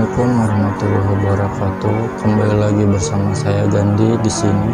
Assalamualaikum warahmatullahi wabarakatuh. Kembali lagi bersama saya Gandhi di sini.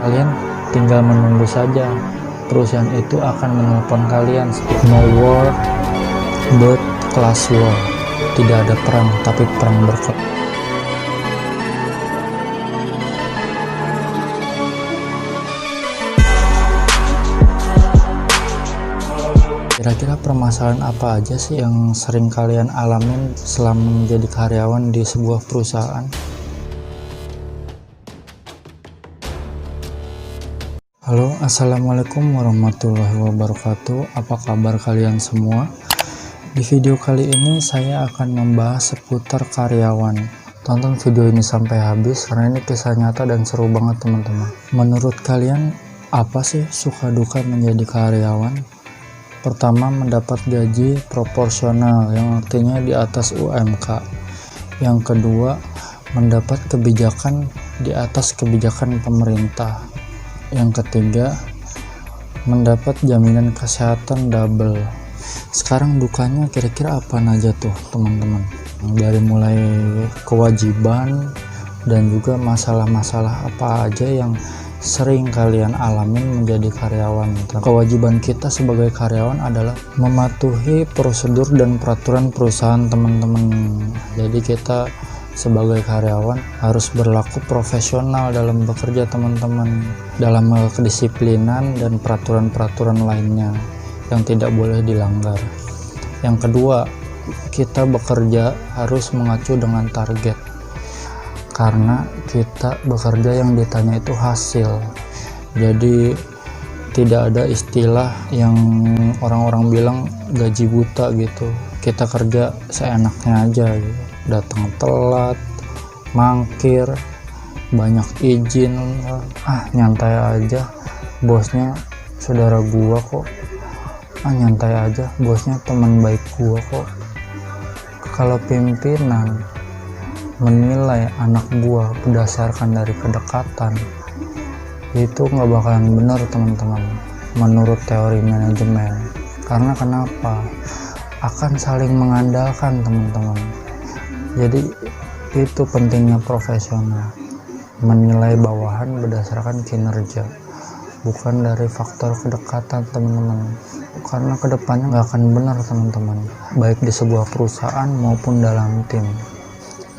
Kalian tinggal menunggu saja. Perusahaan itu akan menelpon kalian. No war, but class war. Tidak ada perang, tapi perang berkelas. Kira-kira permasalahan apa aja sih yang sering kalian alamin selama menjadi karyawan di sebuah perusahaan? Halo, assalamualaikum warahmatullahi wabarakatuh. Apa kabar kalian semua? Di video kali ini saya akan membahas seputar karyawan. Tonton video ini sampai habis karena ini kisah nyata dan seru banget teman-teman. Menurut kalian apa sih suka duka menjadi karyawan? Pertama, mendapat gaji proporsional yang artinya di atas UMK. Yang kedua, mendapat kebijakan di atas kebijakan pemerintah. Yang ketiga, mendapat jaminan kesehatan double. Sekarang dukanya kira-kira apa aja tuh teman-teman? Dari mulai kewajiban dan juga masalah-masalah apa aja yang sering kalian alamin menjadi karyawan. Kewajiban kita sebagai karyawan adalah mematuhi prosedur dan peraturan perusahaan teman-teman. Jadi kita sebagai karyawan harus berlaku profesional dalam bekerja teman-teman, dalam kedisiplinan dan peraturan-peraturan lainnya yang tidak boleh dilanggar. Yang kedua, kita bekerja harus mengacu dengan target. Karena kita bekerja yang ditanya itu hasil. Jadi tidak ada istilah yang orang-orang bilang gaji buta gitu. Kita kerja seenaknya aja gitu. Datang telat, mangkir, banyak izin, nyantai aja, bosnya saudara gua kok. Nyantai aja, bosnya teman baik gua kok. Kalau pimpinan menilai anak buah berdasarkan dari kedekatan, itu nggak bakalan benar teman-teman menurut teori manajemen. Karena kenapa? Akan saling mengandalkan teman-teman. Jadi itu pentingnya profesional, menilai bawahan berdasarkan kinerja, bukan dari faktor kedekatan teman-teman. Karena kedepannya nggak akan benar teman-teman, baik di sebuah perusahaan maupun dalam tim.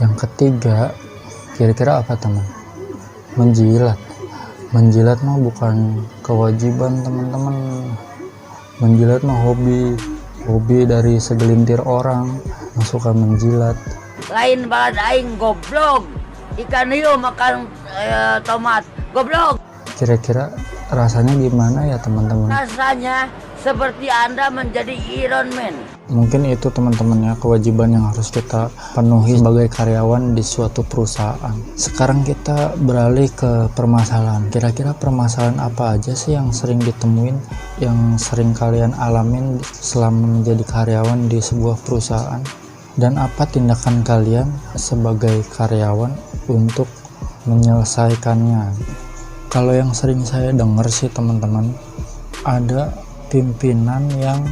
Yang ketiga, kira-kira apa teman? Menjilat. Menjilat mah bukan kewajiban teman-teman. Menjilat mah hobi dari segelintir orang yang suka menjilat. Lain balad aing goblok. Ikan hiu makan tomat. Goblok. Kira-kira rasanya gimana ya teman-teman? Rasanya seperti Anda menjadi Iron Man. Mungkin itu teman-teman ya kewajiban yang harus kita penuhi sebagai karyawan di suatu perusahaan. Sekarang kita beralih ke permasalahan. Kira-kira permasalahan apa aja sih yang sering ditemuin, yang sering kalian alamin selama menjadi karyawan di sebuah perusahaan? Dan apa tindakan kalian sebagai karyawan untuk menyelesaikannya? Kalau yang sering saya dengar sih teman-teman, ada pimpinan yang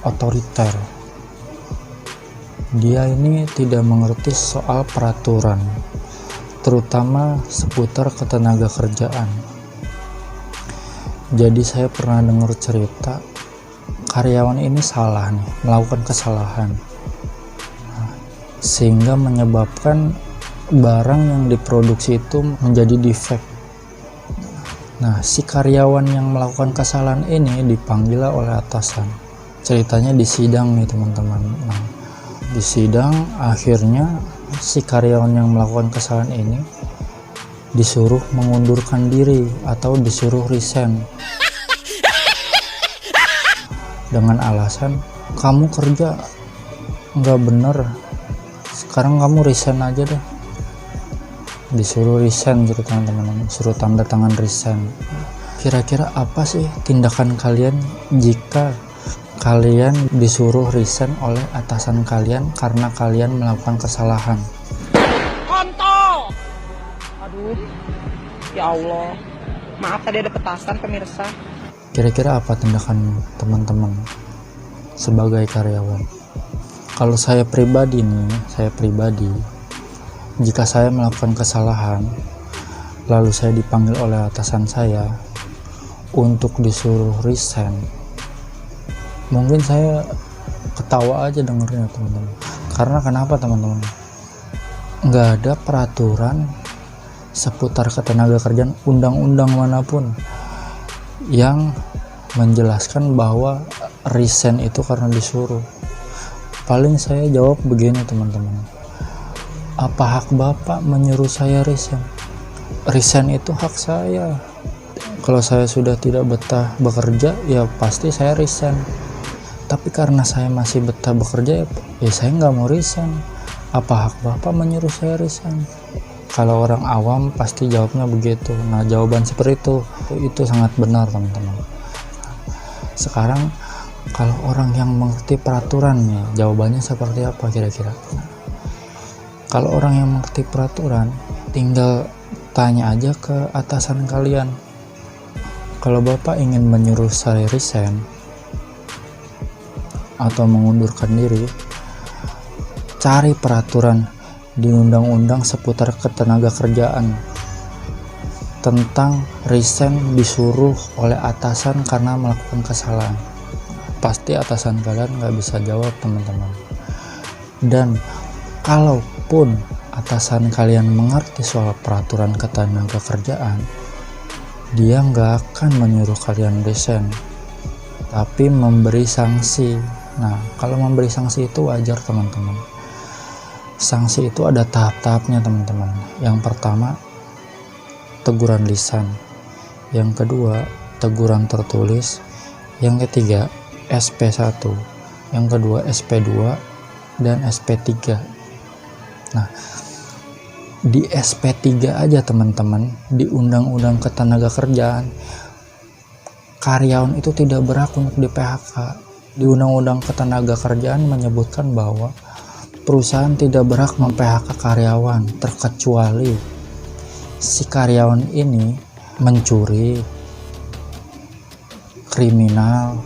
otoriter. Dia ini tidak mengerti soal peraturan, terutama seputar ketenaga kerjaan. Jadi saya pernah dengar cerita karyawan ini salah nih, melakukan kesalahan, sehingga menyebabkan barang yang diproduksi itu menjadi defect. Nah, si karyawan yang melakukan kesalahan ini dipanggil oleh atasan. Ceritanya di sidang nih teman-teman. Nah, di sidang akhirnya si karyawan yang melakukan kesalahan ini disuruh mengundurkan diri atau disuruh resign dengan alasan kamu kerja nggak bener, sekarang kamu resign aja deh. Disuruh resign gitu teman-teman, suruh tanda tangan resign. Kira-kira apa sih tindakan kalian jika kalian disuruh resign oleh atasan kalian karena kalian melakukan kesalahan? Kontol! Aduh, ya Allah, maaf tadi ada petasan pemirsa. Kira-kira apa tindakan teman-teman sebagai karyawan? Kalau saya pribadi jika saya melakukan kesalahan lalu saya dipanggil oleh atasan saya untuk disuruh resign, mungkin saya ketawa aja dengernya teman-teman. Karena kenapa teman-teman? Nggak ada peraturan seputar ketenaga kerjaan undang-undang manapun yang menjelaskan bahwa resign itu karena disuruh. Paling saya jawab begini teman-teman, apa hak bapak menyuruh saya resign? Resign itu hak saya. Kalau saya sudah tidak betah bekerja, ya pasti saya resign. Tapi karena saya masih betah bekerja, ya saya nggak mau resign. Apa hak bapak menyuruh saya resign? Kalau orang awam pasti jawabnya begitu. Nah, jawaban seperti itu sangat benar teman-teman. Sekarang kalau orang yang mengerti peraturannya, jawabannya seperti apa kira-kira? Kalau orang yang mengerti peraturan, tinggal tanya aja ke atasan kalian. Kalau bapak ingin menyuruh saya resign atau mengundurkan diri, cari peraturan di undang-undang seputar ketenaga kerjaan tentang resign disuruh oleh atasan karena melakukan kesalahan. Pasti atasan kalian nggak bisa jawab teman-teman. Dan kalaupun atasan kalian mengerti soal peraturan ketenaga kerjaan, dia nggak akan menyuruh kalian resign, tapi memberi sanksi. Nah, kalau memberi sanksi itu wajar teman-teman. Sanksi itu ada tahap-tahapnya teman-teman. Yang pertama, teguran lisan. Yang kedua, teguran tertulis. Yang ketiga, SP1. Yang kedua, SP2 dan SP3. Nah, di SP3 aja teman-teman, di Undang-Undang Ketenaga Kerjaan, karyawan itu tidak berhak untuk di PHK. Di Undang-Undang Ketenaga Kerjaan menyebutkan bahwa perusahaan tidak berhak mem-PHK karyawan terkecuali si karyawan ini mencuri, kriminal,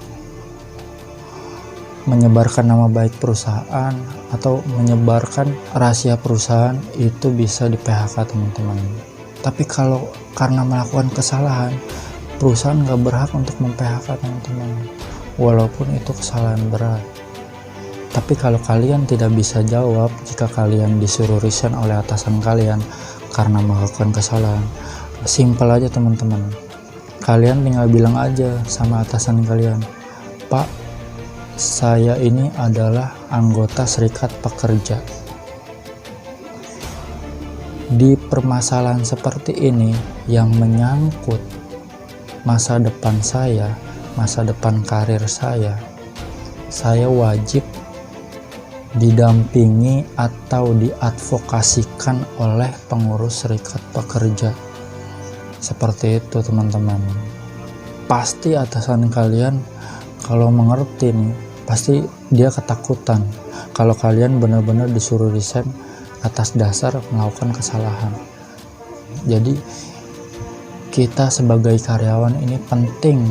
menyebarkan nama baik perusahaan, atau menyebarkan rahasia perusahaan, itu bisa di PHK teman-teman. Tapi kalau karena melakukan kesalahan, perusahaan nggak berhak untuk mem-PHK teman-teman, walaupun itu kesalahan berat. Tapi kalau kalian tidak bisa jawab jika kalian disuruh resign oleh atasan kalian karena melakukan kesalahan, simpel aja teman-teman. Kalian tinggal bilang aja sama atasan kalian, Pak, saya ini adalah anggota serikat pekerja. Di permasalahan seperti ini yang menyangkut masa depan saya, masa depan karir saya wajib didampingi atau diadvokasikan oleh pengurus serikat pekerja. Seperti itu teman-teman. Pasti atasan kalian kalau mengerti nih, pasti dia ketakutan kalau kalian benar-benar disuruh resign atas dasar melakukan kesalahan. Jadi kita sebagai karyawan ini penting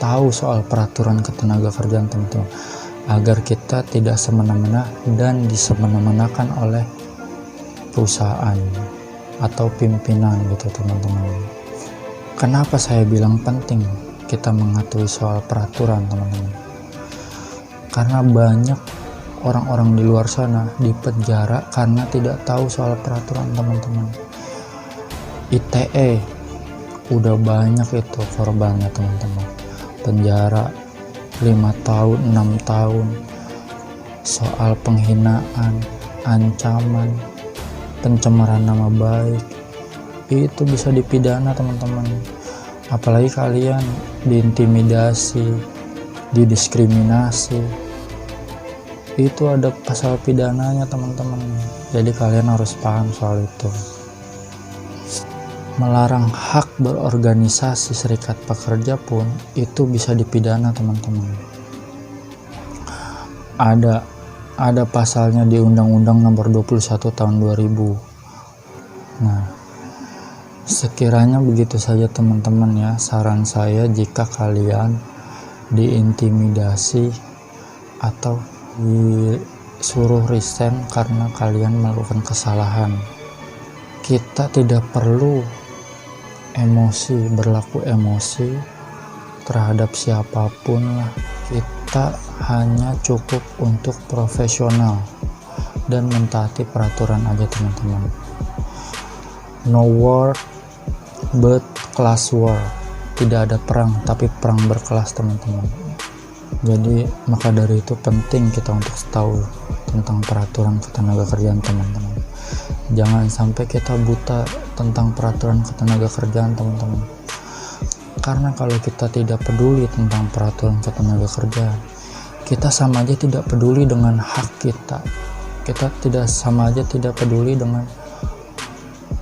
tahu soal peraturan ketenaga kerjaan teman-teman, agar kita tidak semena-mena dan disemena-menakan oleh perusahaan atau pimpinan gitu teman-teman. Kenapa saya bilang penting kita mengetahui soal peraturan teman-teman? Karena banyak orang-orang di luar sana di penjara karena tidak tahu soal peraturan teman-teman. ITE udah banyak itu korbannya teman-teman, penjara 5 tahun 6 tahun soal penghinaan, ancaman, pencemaran nama baik, itu bisa dipidana teman-teman. Apalagi kalian diintimidasi, didiskriminasi, itu ada pasal pidananya teman-teman. Jadi kalian harus paham soal itu. Melarang hak berorganisasi serikat pekerja pun itu bisa dipidana teman-teman. Ada pasalnya di Undang-Undang Nomor 21 Tahun 2000. Nah, sekiranya begitu saja teman-teman ya, saran saya jika kalian diintimidasi atau suruh resign karena kalian melakukan kesalahan. Kita tidak perlu berlaku emosi terhadap siapapun lah. Kita hanya cukup untuk profesional dan mentaati peraturan aja teman-teman. No war but class war. Tidak ada perang tapi perang berkelas teman-teman. Jadi maka dari itu penting kita untuk tahu tentang peraturan ketenaga kerjaan teman-teman. Jangan sampai kita buta tentang peraturan ketenaga kerjaan teman-teman. Karena kalau kita tidak peduli tentang peraturan ketenaga kerjaan, kita sama aja tidak peduli dengan hak kita. Kita sama aja tidak peduli dengan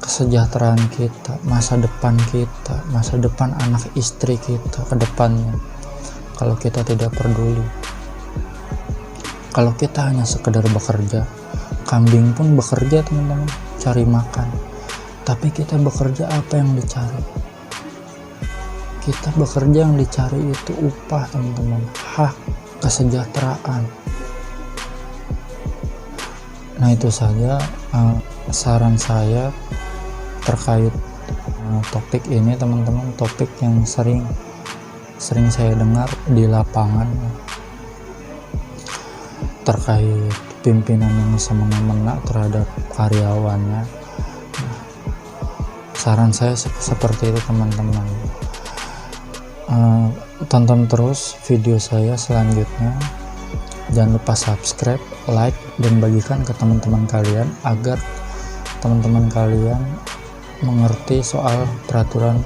kesejahteraan kita, masa depan kita, masa depan anak istri kita ke depannya. Kalau kita tidak peduli, kalau kita hanya sekedar bekerja, kambing pun bekerja teman-teman, cari makan. Tapi kita bekerja apa yang dicari? Kita bekerja yang dicari itu upah teman-teman, hak, kesejahteraan. Nah itu saja saran saya terkait topik ini teman-teman, topik yang sering saya dengar di lapangan terkait pimpinan yang semena-mena terhadap karyawannya. Saran saya seperti itu teman-teman. Tonton terus video saya selanjutnya. Jangan lupa subscribe, like, dan bagikan ke teman-teman kalian agar teman-teman kalian mengerti soal peraturan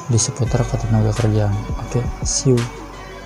di seputar ketenaga kerjaan. Oke, see you.